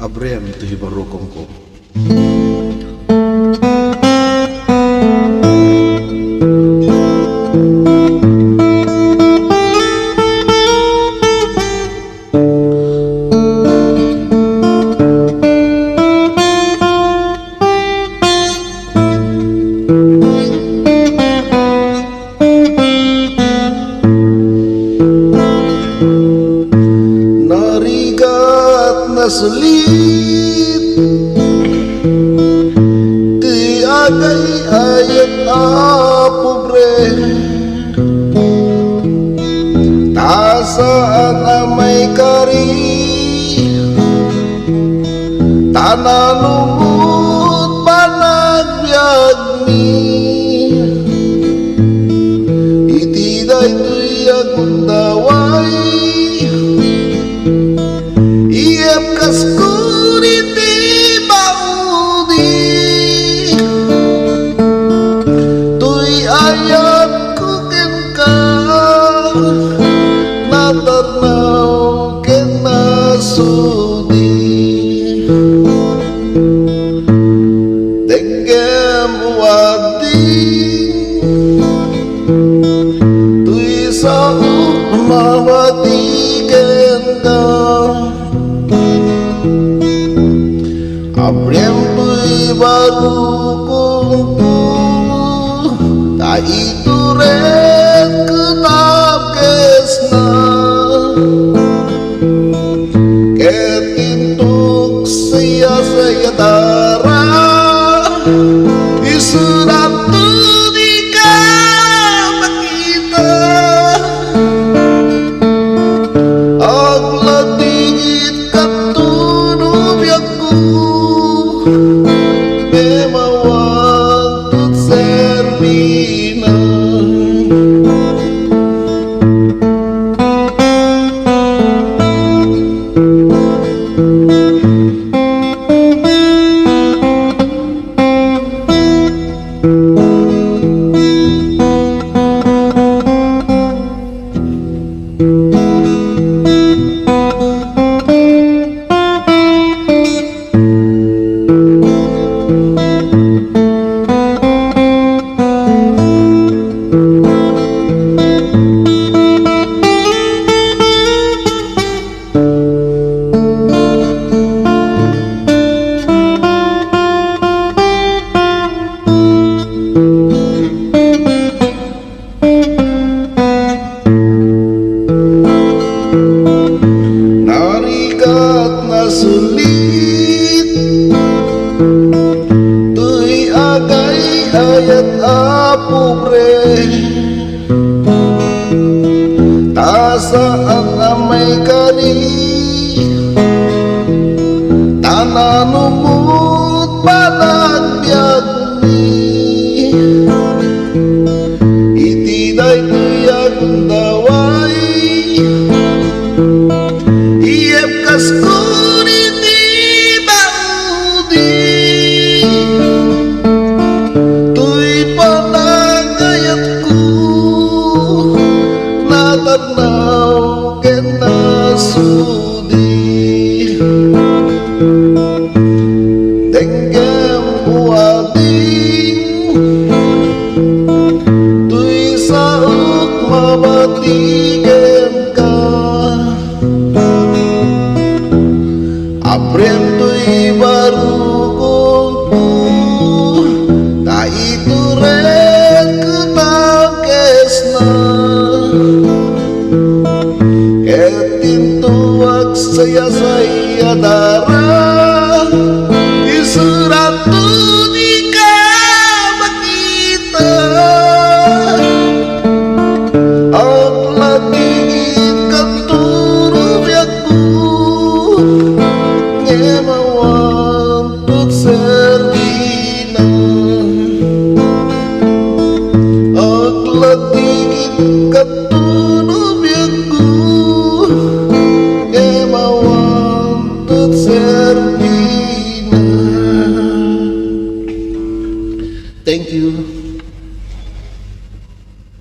Abrem tu hibarokong ko. Sulit ti agay ayat a pobre tasaan amay kari tananumut panagbiag mi iti daytoy agundaway iyap kaskuriti baudi tuy ayat ko ken ka natarnaw ken nasudi denggem wading tuy sa mawati ken ka Abrem tu'y baru kungku ta itu red ketap kesna ketintuk saya tara isurat tu dikata kita agla tingit katunub yaku memawag servina sulit tuy agay ayat a pobre tasaan amay kani tananumut panagbiag mi iti daytoy agundaway iyep kaskuriti baudi tuy panagayat ko natarnaw ken nasudi denggem uading tuy sauk mabatigen ka Abrem tu'y baru kungku ta itu red ketap kesna ketintuak saya dara